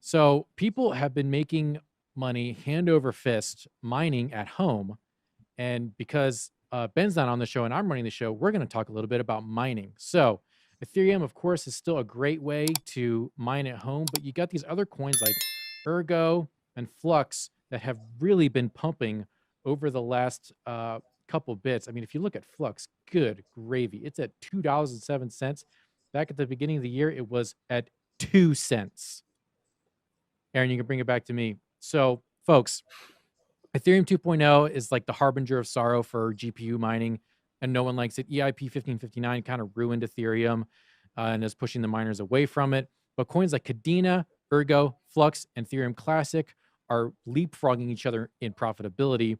So people have been making money hand over fist mining at home. And because Ben's not on the show and I'm running the show, we're going to talk a little bit about mining. So Ethereum, of course, is still a great way to mine at home, but you got these other coins like Ergo and Flux that have really been pumping over the last couple bits. I mean, if you look at Flux, good gravy. It's at $2.07. Back at the beginning of the year, it was at 2 cents. Aaron, you can bring it back to me. So, folks, Ethereum 2.0 is like the harbinger of sorrow for GPU mining, and no one likes it. EIP 1559 kind of ruined Ethereum and is pushing the miners away from it. But coins like Cadena, Ergo, Flux, and Ethereum Classic are leapfrogging each other in profitability.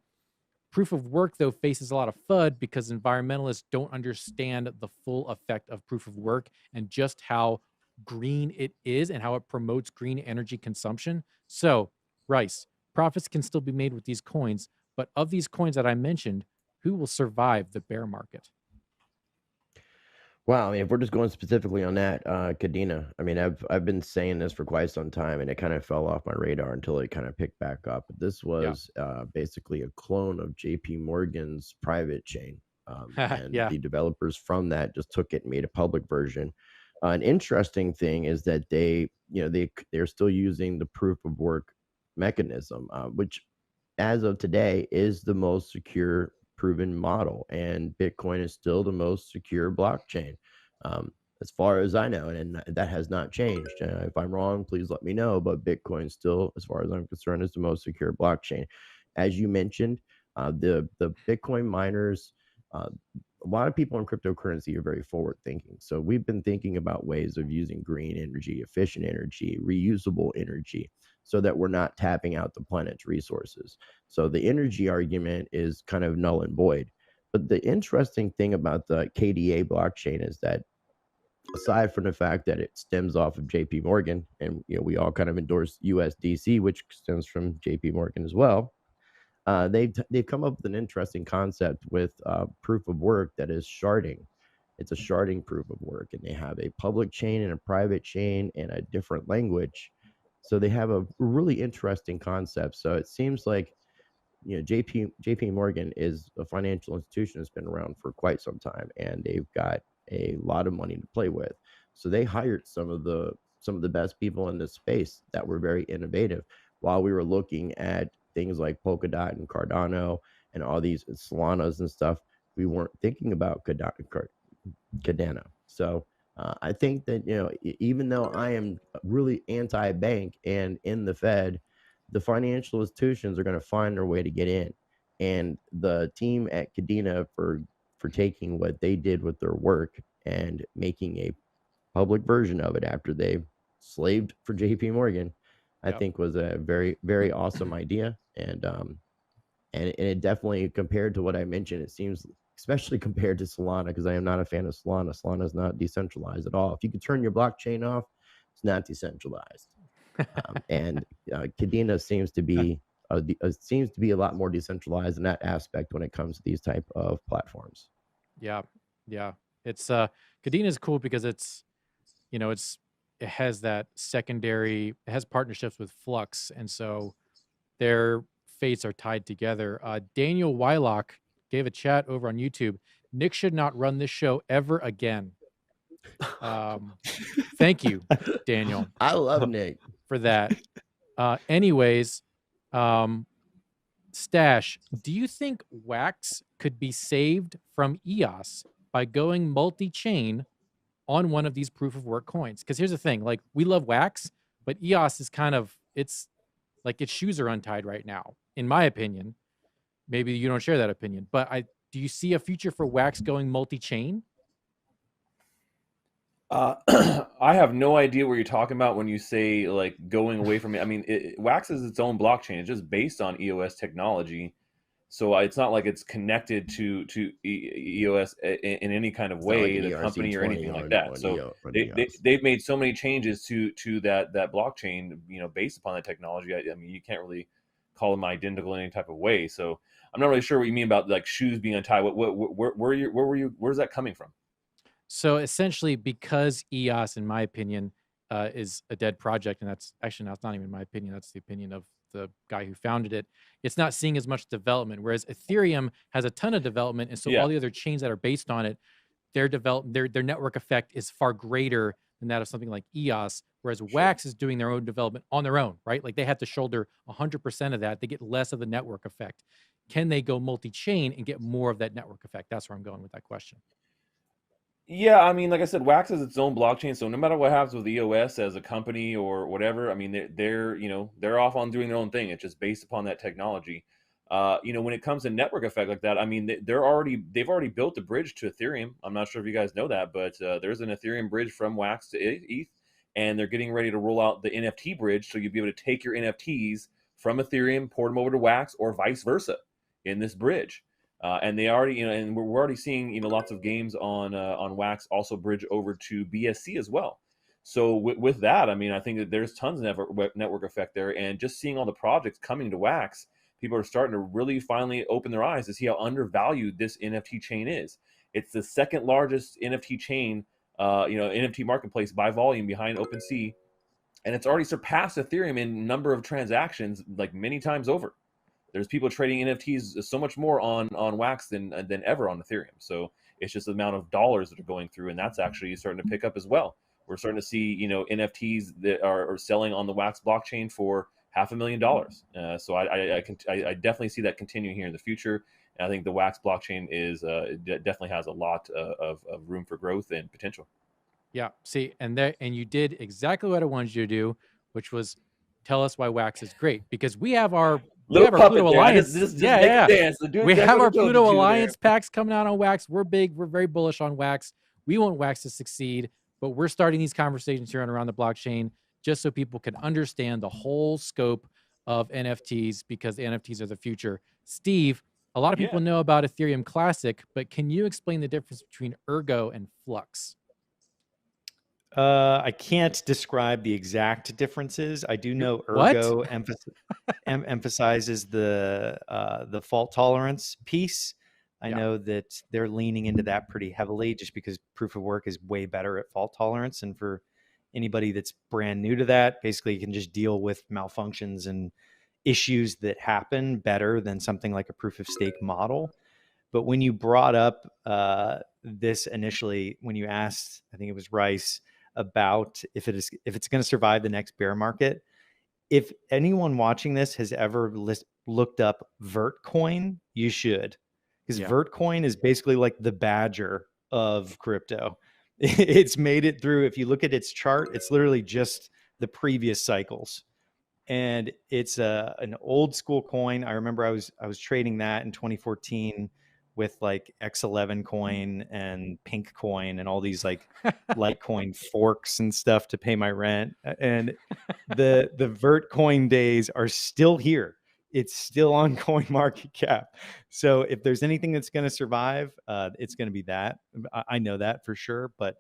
Proof of work, though, faces a lot of FUD because environmentalists don't understand the full effect of proof of work and just how green it is and how it promotes green energy consumption. So, Rice, profits can still be made with these coins, but of these coins that I mentioned, who will survive the bear market? Wow, I mean, if we're just going specifically on that, Cadena, I mean, I've been saying this for quite some time, and it kind of fell off my radar until it kind of picked back up. But this Yeah. was basically a clone of J.P. Morgan's private chain, and Yeah. the developers from that just took it and made a public version. An interesting thing is that they're still using the proof of work mechanism, which as of today is the most secure proven model, and Bitcoin is still the most secure blockchain, as far as I know, and that has not changed. If I'm wrong, please let me know. But Bitcoin still, as far as I'm concerned, is the most secure blockchain. As you mentioned, the Bitcoin miners. A lot of people in cryptocurrency are very forward thinking. So we've been thinking about ways of using green energy, efficient energy, reusable energy, so that we're not tapping out the planet's resources. So the energy argument is kind of null and void. But the interesting thing about the KDA blockchain is that aside from the fact that it stems off of JP Morgan, and we all kind of endorse USDC, which stems from JP Morgan as well, they've come up with an interesting concept with proof of work that is sharding. It's a sharding proof of work, and they have a public chain and a private chain and a different language. So they have a really interesting concept. So it seems like JP Morgan is a financial institution that's been around for quite some time, and they've got a lot of money to play with. So they hired some of the best people in this space that were very innovative. While we were looking at things like Polkadot and Cardano and all these Solanas and stuff, we weren't thinking about Cardano. So I think that even though I am really anti-bank and in the Fed, the financial institutions are going to find their way to get in. And the team at Cadena for taking what they did with their work and making a public version of it after they slaved for JP Morgan, I Yep. think was a very, very awesome idea. And it definitely, compared to what I mentioned, it seems, especially compared to Solana, because I am not a fan of Solana. Solana is not decentralized at all. If you could turn your blockchain off, it's not decentralized. And Cadena seems to be a lot more decentralized in that aspect when it comes to these type of platforms. Yeah. Yeah. It's Cadena is cool because it has that secondary, it has partnerships with Flux, and so their fates are tied together. Daniel Wylock gave a chat over on YouTube. Nick should not run this show ever again. Um, Thank you, Daniel, I love Nick. for that. Anyways, um, Stash, do you think Wax could be saved from EOS by going multi-chain on one of these proof of work coins? Because here's the thing, like, we love Wax, but EOS is kind of, it's like its shoes are untied right now, in my opinion. Maybe you don't share that opinion, but do you see a future for Wax going multi-chain? I have no idea what you're talking about when you say like going away from it. I mean, Wax is its own blockchain. It's just based on EOS technology, so it's not like it's connected to EOS in any kind of It's not like way, an the company or ERC20 anything like that. on So EOS. they've made so many changes to that blockchain, based upon that technology. I mean, you can't really call them identical in any type of way. So I'm not really sure what you mean about like shoes being untied. Where's that coming from? So essentially, because EOS, in my opinion, is a dead project, and that's not even my opinion. That's the opinion of the guy who founded it. It's not seeing as much development, whereas Ethereum has a ton of development, and so Yeah. all the other chains that are based on it, their network effect is far greater than that of something like EOS. Whereas Wax is doing their own development on their own, right? Like they have to shoulder 100% of that. They get less of the network effect. Can they go multi-chain and get more of that network effect? That's where I'm going with that question. Yeah, I mean, like I said, Wax is its own blockchain, so no matter what happens with EOS as a company or whatever, I mean, they're off on doing their own thing. It's just based upon that technology. When it comes to network effect like that, I mean, they've already built a bridge to Ethereum. I'm not sure if you guys know that, but there's an Ethereum bridge from Wax to ETH, and they're getting ready to roll out the NFT bridge, so you'll be able to take your NFTs from Ethereum, port them over to Wax, or vice versa in this bridge. And they already, and we're already seeing, lots of games on Wax also bridge over to BSC as well. So with that, I mean, I think that there's tons of network effect there, and just seeing all the projects coming to Wax, people are starting to really finally open their eyes to see how undervalued this NFT chain is. It's the second largest NFT chain, NFT marketplace by volume behind OpenSea, and it's already surpassed Ethereum in number of transactions like many times over. There's people trading NFTs so much more on Wax than ever on Ethereum. So it's just the amount of dollars that are going through, and that's actually starting to pick up as well. We're starting to see NFTs that are selling on the Wax blockchain for $500,000. So I definitely see that continue here in the future. And I think the Wax blockchain is definitely has a lot of room for growth and potential. Yeah. See, and you did exactly what I wanted you to do, which was tell us why Wax is great, because we have our Little Pluto puppet there. I Alliance. just make a dance. They're doing We exactly have what I our told you Pluto to there. Alliance packs coming out on Wax. We're big. We're very bullish on Wax. We want Wax to succeed, but we're starting these conversations here on Around the Blockchain just so people can understand the whole scope of NFTs, because the NFTs are the future. Steve, a lot of people Yeah. know about Ethereum Classic, but can you explain the difference between Ergo and Flux? I can't describe the exact differences. I do know What? Ergo emphasizes the fault tolerance piece. I know that they're leaning into that pretty heavily, just because proof of work is way better at fault tolerance. And for anybody that's brand new to that, basically you can just deal with malfunctions and issues that happen better than something like a proof of stake model. But when you brought up this initially, when you asked, I think it was Rice, about if it's going to survive the next bear market, if anyone watching this has ever looked up Vertcoin, you should, because Vertcoin is basically like the Badger of crypto. It's made it through. If you look at its chart, it's literally just the previous cycles, and it's an old school coin. I remember I was trading that in 2014 with like X11 coin and Pink coin and all these like Litecoin forks and stuff to pay my rent. And the Vertcoin days are still here. It's still on coin market cap. So if there's anything that's going to survive, it's going to be that. I know that for sure. But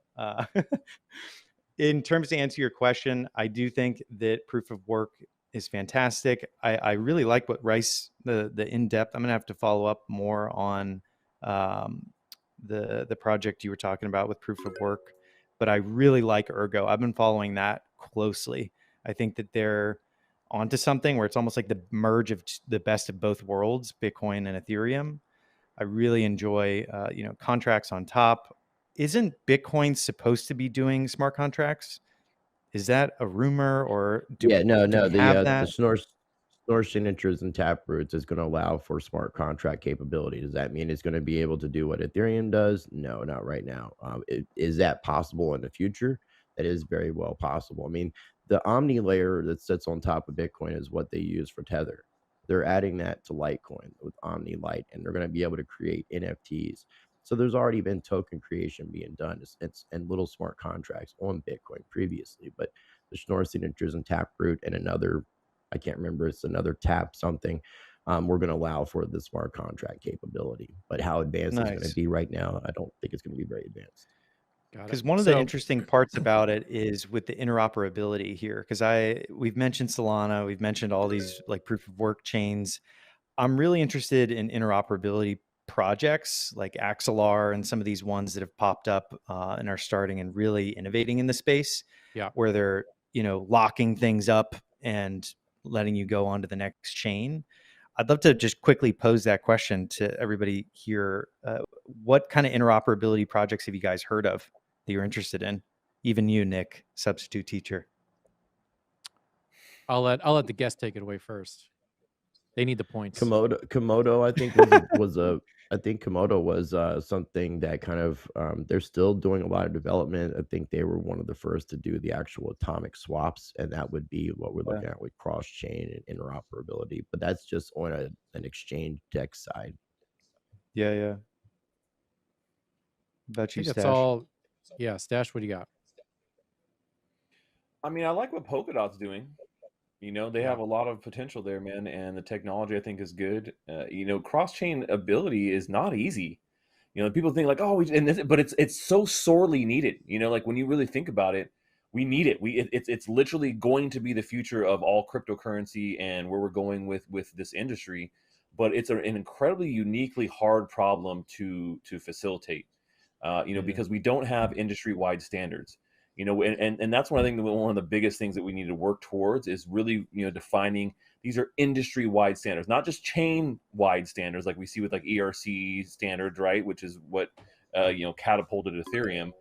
in terms to answer your question, I do think that proof of work is fantastic. I really like what Rice, the in-depth. I'm going to have to follow up more on the project you were talking about with proof of work, but I really like Ergo. I've been following that closely. I think that they're onto something where it's almost like the merge of the best of both worlds, Bitcoin and Ethereum. I really enjoy, contracts on top. Isn't Bitcoin supposed to be doing smart contracts? Is that a rumor, or do we have that? The Schnorr signatures and taproots is going to allow for smart contract capability. Does that mean it's going to be able to do what Ethereum does? No, not right now. Is that possible in the future? That is very well possible. I mean, the Omni layer that sits on top of Bitcoin is what they use for Tether. They're adding that to Litecoin with Omni Lite, and they're going to be able to create NFTs. So there's already been token creation being done. It's and little smart contracts on Bitcoin previously, but the Schnorr signatures and Taproot and another, I can't remember, it's another tap something. We're going to allow for the smart contract capability, but how advanced it's going to be right now, I don't think it's going to be very advanced. Because one of the interesting parts about it is with the interoperability here, because we've mentioned Solana, we've mentioned all these like proof of work chains. I'm really interested in interoperability projects like Axelar and some of these ones that have popped up and are starting and really innovating in the space. Yeah. where they're, locking things up and letting you go on to the next chain. I'd love to just quickly pose that question to everybody here. What kind of interoperability projects have you guys heard of that you're interested in? Even you, Nick, substitute teacher. I'll let the guest take it away first. They need the points. Komodo, I think I think Komodo was something that kind of they're still doing a lot of development. I think they were one of the first to do the actual atomic swaps, and that would be what we're looking at with cross chain and interoperability. But that's just on an exchange deck side. Yeah. About you, I think Stash? that's all. Yeah, Stash, what do you got? I mean, I like what Polkadot's doing. They Yeah. have a lot of potential there, man, and the technology I think is good. Cross-chain ability is not easy. People think like, oh, but it's so sorely needed. Like when you really think about it, we need it. It's literally going to be the future of all cryptocurrency and where we're going with this industry. But it's an incredibly uniquely hard problem to facilitate. Because we don't have industry-wide standards. And that's one of the biggest things that we need to work towards is really, defining these are industry-wide standards, not just chain-wide standards like we see with like ERC standards, right? Which is what catapulted Ethereum,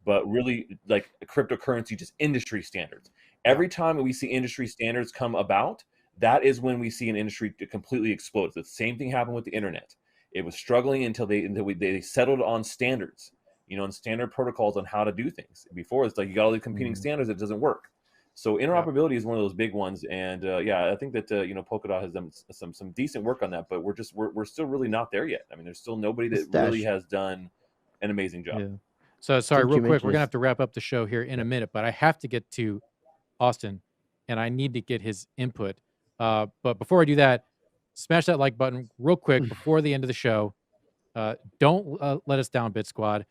but really like cryptocurrency, just industry standards. Every time we see industry standards come about, that is when we see an industry completely explode. The same thing happened with the internet. It was struggling until they settled on standards, and standard protocols on how to do things. Before it's like you got all these competing standards, it doesn't work. So interoperability is one of those big ones, and I think that Polkadot has done some decent work on that, but we're still really not there yet. I mean, there's still nobody that really has done an amazing job. Yeah. So sorry, Since real you quick, we're mentioned gonna have to wrap up the show here in a minute, but I have to get to Austin, and I need to get his input. But before I do that, smash that like button real quick before the end of the show. Don't let us down, Bit Squad.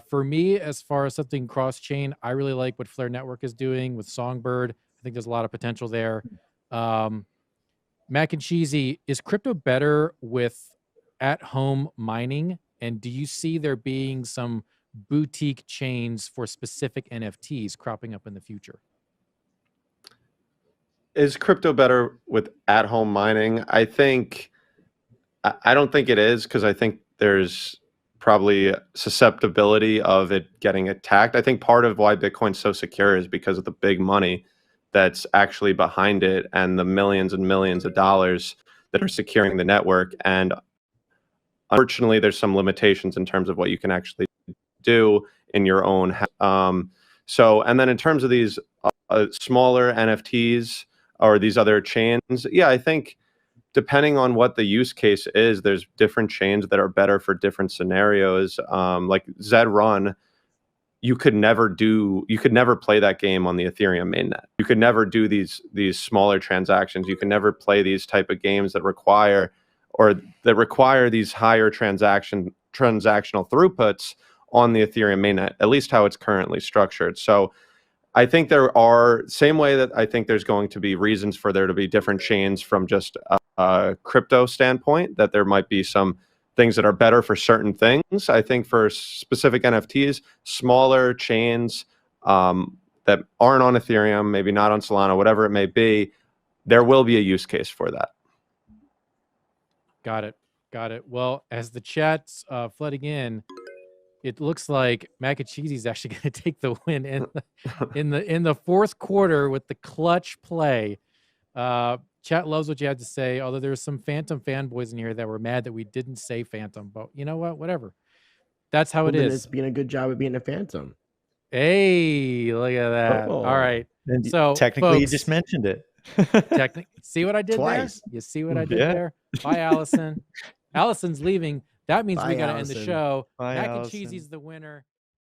For me, as far as something cross-chain, I really like what Flare Network is doing with Songbird. I think there's a lot of potential there. Mac and Cheesy, is crypto better with at-home mining? And do you see there being some boutique chains for specific NFTs cropping up in the future? Is crypto better with at-home mining? I don't think it is, because I think there's probably susceptibility of it getting attacked. I think part of why Bitcoin's so secure is because of the big money that's actually behind it and the millions and millions of dollars that are securing the network. And unfortunately, there's some limitations in terms of what you can actually do in your own. And then in terms of these smaller NFTs or these other chains, I think depending on what the use case is, there's different chains that are better for different scenarios. Like Zed Run, you could never play that game on the Ethereum mainnet. You could never do these smaller transactions. You can never play these type of games that require these higher transactional throughputs on the Ethereum mainnet, at least how it's currently structured. So I think there are, same way that I think there's going to be reasons for there to be different chains from just a crypto standpoint, that there might be some things that are better for certain things. I think for specific NFTs, smaller chains that aren't on Ethereum, maybe not on Solana, whatever it may be, there will be a use case for that. Got it. Well, as the chat's flooding in, it looks like Mac and Cheesy is actually going to take the win in the fourth quarter with the clutch play. Chat loves what you had to say, although there's some Phantom fanboys in here that were mad that we didn't say Phantom. But you know what? Whatever. That's how it is. It's being a good job of being a Phantom. Hey, look at that. Oh. All right. And So technically, folks, you just mentioned it. see what I did Twice. there? You see what I did there? Bye, Allison. Allison's leaving. That means Bye, we got to end the Allison. show. Bye, Mac and Allison. Cheesy's the winner.